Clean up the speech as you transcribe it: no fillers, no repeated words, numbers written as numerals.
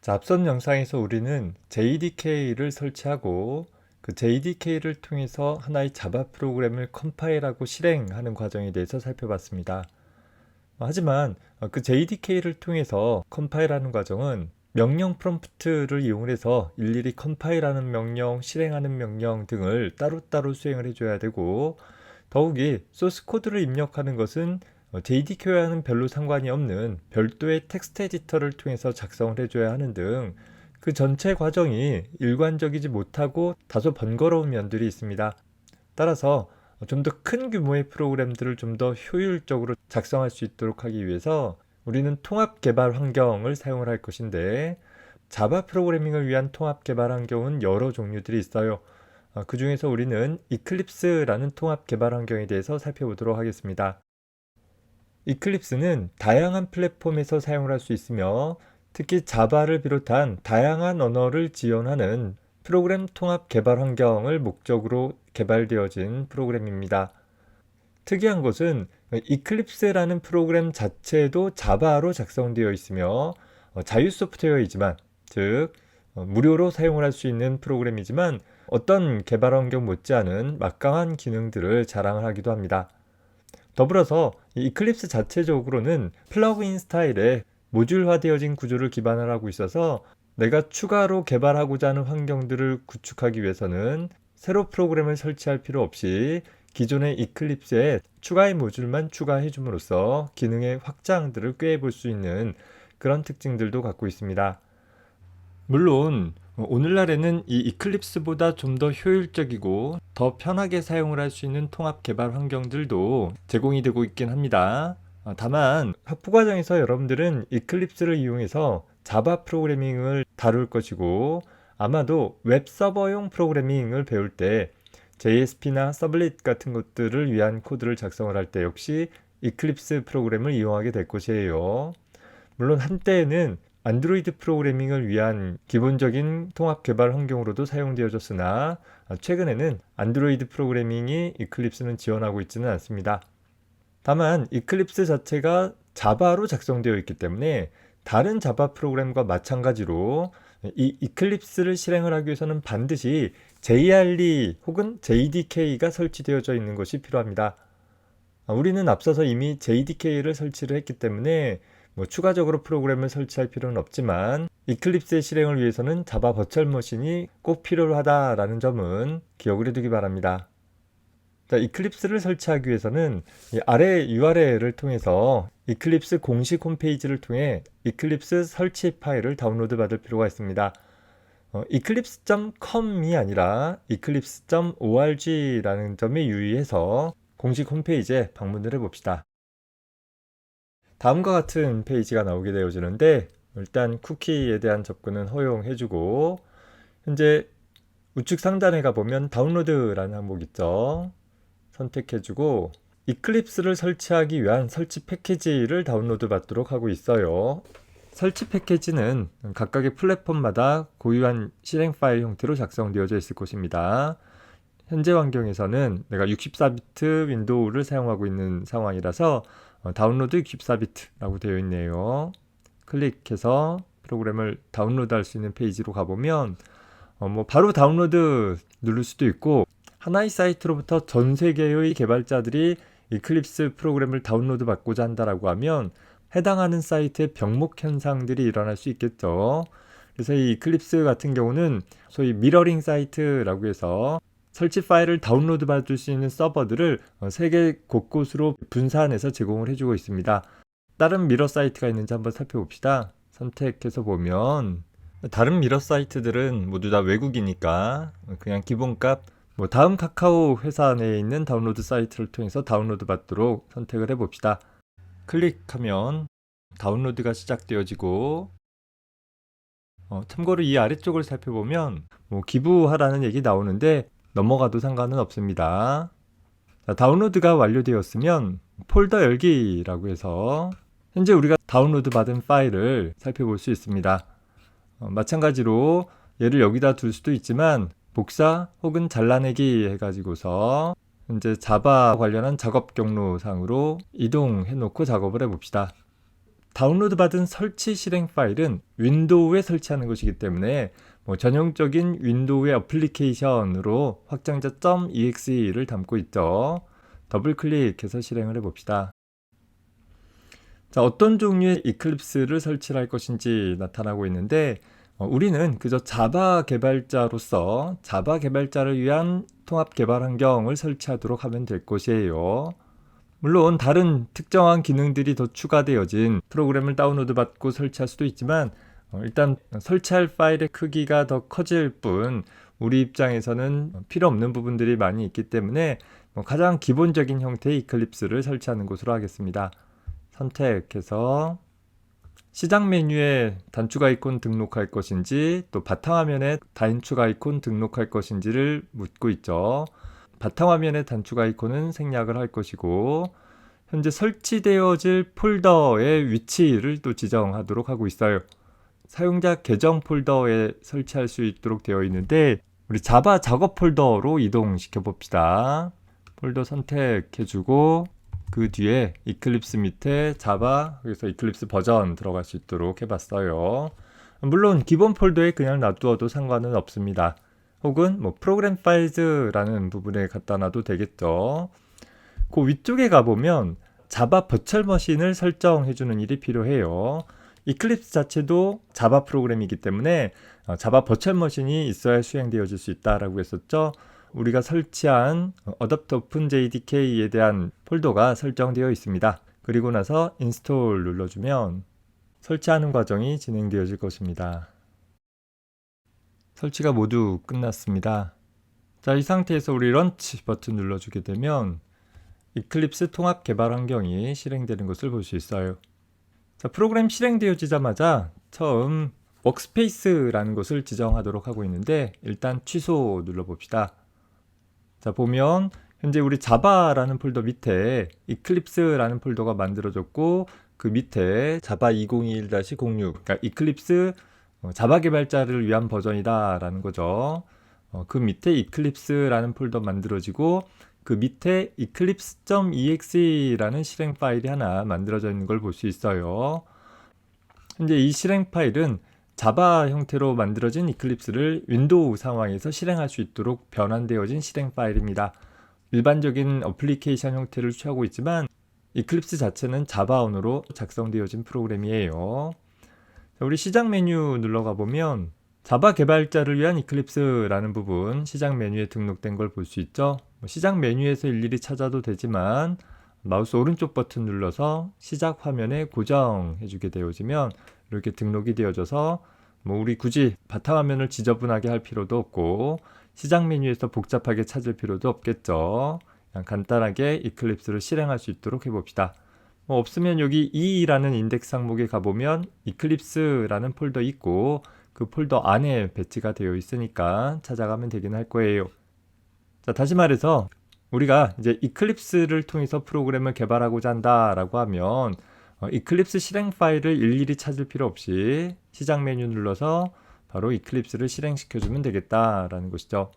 자, 앞선 영상에서 우리는 JDK를 설치하고 그 JDK를 통해서 하나의 자바 프로그램을 컴파일하고 실행하는 과정에 대해서 살펴봤습니다. 하지만 그 JDK를 통해서 컴파일하는 과정은 명령 프롬프트를 이용해서 일일이 컴파일하는 명령, 실행하는 명령 등을 따로따로 수행을 해줘야 되고, 더욱이 소스 코드를 입력하는 것은 JDK와는 별로 상관이 없는 별도의 텍스트 에디터를 통해서 작성을 해줘야 하는 등 그 전체 과정이 일관적이지 못하고 다소 번거로운 면들이 있습니다. 따라서 좀 더 큰 규모의 프로그램들을 좀 더 효율적으로 작성할 수 있도록 하기 위해서 우리는 통합 개발 환경을 사용을 할 것인데, 자바 프로그래밍을 위한 통합 개발 환경은 여러 종류들이 있어요. 그 중에서 우리는 이클립스라는 통합 개발 환경에 대해서 살펴보도록 하겠습니다. 이클립스는 다양한 플랫폼에서 사용을 할 수 있으며, 특히 자바를 비롯한 다양한 언어를 지원하는 프로그램 통합 개발 환경을 목적으로 개발되어진 프로그램입니다. 특이한 것은 이클립스라는 프로그램 자체도 자바로 작성되어 있으며 자유 소프트웨어이지만, 즉 무료로 사용을 할 수 있는 프로그램이지만 어떤 개발 환경 못지않은 막강한 기능들을 자랑을 하기도 합니다. 더불어서 이 이클립스 자체적으로는 플러그인 스타일의 모듈화되어진 구조를 기반을 하고 있어서 내가 추가로 개발하고자 하는 환경들을 구축하기 위해서는 새로 프로그램을 설치할 필요 없이 기존의 이클립스에 추가의 모듈만 추가해 줌으로써 기능의 확장들을 꾀해볼 수 있는 그런 특징들도 갖고 있습니다. 물론 오늘날에는 이 이클립스보다 좀 더 효율적이고 더 편하게 사용을 할 수 있는 통합 개발 환경들도 제공이 되고 있긴 합니다. 다만 학부 과정에서 여러분들은 이클립스를 이용해서 자바 프로그래밍을 다룰 것이고, 아마도 웹 서버용 프로그래밍을 배울 때 JSP나 서블릿 같은 것들을 위한 코드를 작성을 할 때 역시 이클립스 프로그램을 이용하게 될 것이에요. 물론 한때에는 안드로이드 프로그래밍을 위한 기본적인 통합 개발 환경으로도 사용되어졌으나 최근에는 안드로이드 프로그래밍이 이클립스는 지원하고 있지는 않습니다. 다만 이클립스 자체가 자바로 작성되어 있기 때문에 다른 자바 프로그램과 마찬가지로 이 이클립스를 실행을 하기 위해서는 반드시 JRE 혹은 JDK가 설치되어져 있는 것이 필요합니다. 우리는 앞서서 이미 JDK를 설치를 했기 때문에 추가적으로 프로그램을 설치할 필요는 없지만, 이클립스의 실행을 위해서는 자바 버추얼 머신이 꼭 필요하다라는 점은 기억을 해두기 바랍니다. 자, 이클립스를 설치하기 위해서는 이 아래 URL을 통해서 이클립스 공식 홈페이지를 통해 이클립스 설치 파일을 다운로드 받을 필요가 있습니다. eclipse.com이 아니라 eclipse.org라는 점에 유의해서 공식 홈페이지에 방문을 해봅시다. 다음과 같은 페이지가 나오게 되어지는데, 일단 쿠키에 대한 접근은 허용해주고, 현재 우측 상단에 가보면 다운로드라는 항목 있죠. 선택해주고 이클립스를 설치하기 위한 설치 패키지를 다운로드 받도록 하고 있어요. 설치 패키지는 각각의 플랫폼마다 고유한 실행 파일 형태로 작성되어져 있을 것입니다. 현재 환경에서는 내가 64비트 윈도우를 사용하고 있는 상황이라서 다운로드 64비트라고 되어 있네요. 클릭해서 프로그램을 다운로드 할 수 있는 페이지로 가보면 바로 다운로드 누를 수도 있고, 하나의 사이트로부터 전 세계의 개발자들이 이클립스 프로그램을 다운로드 받고자 한다라고 하면 해당하는 사이트의 병목 현상들이 일어날 수 있겠죠. 그래서 이 이클립스 같은 경우는 소위 미러링 사이트라고 해서 설치 파일을 다운로드 받을 수 있는 서버들을 세계 곳곳으로 분산해서 제공을 해주고 있습니다. 다른 미러 사이트가 있는지 한번 살펴봅시다. 선택해서 보면 다른 미러 사이트들은 모두 다 외국이니까 그냥 기본값 다음 카카오 회사 내에 있는 다운로드 사이트를 통해서 다운로드 받도록 선택을 해봅시다. 클릭하면 다운로드가 시작되어지고, 참고로 이 아래쪽을 살펴보면 기부하라는 얘기 나오는데 넘어가도 상관은 없습니다. 자, 다운로드가 완료되었으면 폴더 열기라고 해서 현재 우리가 다운로드 받은 파일을 살펴볼 수 있습니다. 마찬가지로 얘를 여기다 둘 수도 있지만 복사 혹은 잘라내기 해가지고서 현재 자바 관련한 작업 경로상으로 이동해 놓고 작업을 해봅시다. 다운로드 받은 설치 실행 파일은 윈도우에 설치하는 것이기 때문에 전형적인 윈도우의 어플리케이션으로 확장자 .exe를 담고 있죠. 더블 클릭해서 실행을 해봅시다. 자, 어떤 종류의 이클립스를 설치를 할 것인지 나타나고 있는데 우리는 그저 자바 개발자로서 자바 개발자를 위한 통합 개발 환경을 설치하도록 하면 될 것이에요. 물론 다른 특정한 기능들이 더 추가되어진 프로그램을 다운로드 받고 설치할 수도 있지만 일단 설치할 파일의 크기가 더 커질 뿐 우리 입장에서는 필요 없는 부분들이 많이 있기 때문에 가장 기본적인 형태의 이클립스를 설치하는 것으로 하겠습니다. 선택해서 시작 메뉴에 단축 아이콘 등록할 것인지 또 바탕화면에 단축 아이콘 등록할 것인지를 묻고 있죠. 바탕화면에 단축 아이콘은 생략을 할 것이고 현재 설치되어질 폴더의 위치를 또 지정하도록 하고 있어요. 사용자 계정 폴더에 설치할 수 있도록 되어 있는데 우리 자바 작업 폴더로 이동시켜 봅시다. 폴더 선택해주고 그 뒤에 이클립스 밑에 자바, 여기서 이클립스 버전 들어갈 수 있도록 해봤어요. 물론 기본 폴더에 그냥 놔두어도 상관은 없습니다. 혹은 프로그램 파일즈라는 부분에 갖다 놔도 되겠죠. 그 위쪽에 가보면 자바 버추얼 머신을 설정해주는 일이 필요해요. 이클립스 자체도 자바 프로그램이기 때문에 자바 버추얼 머신이 있어야 수행되어질 수 있다라고 했었죠. 우리가 설치한 어댑터 오픈 JDK에 대한 폴더가 설정되어 있습니다. 그리고 나서 인스톨 눌러주면 설치하는 과정이 진행되어질 것입니다. 설치가 모두 끝났습니다. 자, 이 상태에서 우리 런치 버튼 눌러주게 되면 이클립스 통합 개발 환경이 실행되는 것을 볼 수 있어요. 자, 프로그램 실행되어지자마자 처음 워크스페이스라는 것을 지정하도록 하고 있는데 일단 취소 눌러봅시다. 자, 보면 현재 우리 자바라는 폴더 밑에 이클립스라는 폴더가 만들어졌고 그 밑에 자바 2021-06 그러니까 이클립스 자바 개발자를 위한 버전이다 라는 거죠. 그 밑에 이클립스라는 폴더 만들어지고 그 밑에 eclipse.exe라는 실행 파일이 하나 만들어져 있는 걸 볼 수 있어요. 현재 이 실행 파일은 자바 형태로 만들어진 이클립스를 윈도우 상황에서 실행할 수 있도록 변환되어진 실행 파일입니다. 일반적인 어플리케이션 형태를 취하고 있지만 이클립스 자체는 자바언어로 작성되어진 프로그램이에요. 자, 우리 시작 메뉴 눌러가 보면 자바 개발자를 위한 이클립스라는 부분 시작 메뉴에 등록된 걸 볼 수 있죠. 시작 메뉴에서 일일이 찾아도 되지만 마우스 오른쪽 버튼 눌러서 시작 화면에 고정해 주게 되어지면 이렇게 등록이 되어져서 우리 굳이 바탕화면을 지저분하게 할 필요도 없고 시작 메뉴에서 복잡하게 찾을 필요도 없겠죠. 그냥 간단하게 이클립스를 실행할 수 있도록 해봅시다. 없으면 여기 E라는 인덱스 항목에 가보면 이클립스라는 폴더 있고 그 폴더 안에 배치가 되어 있으니까 찾아가면 되긴 할 거예요. 자, 다시 말해서 우리가 이제 이클립스를 통해서 프로그램을 개발하고자 한다라고 하면 이클립스 실행 파일을 일일이 찾을 필요 없이 시작 메뉴 눌러서 바로 이클립스를 실행시켜주면 되겠다라는 것이죠.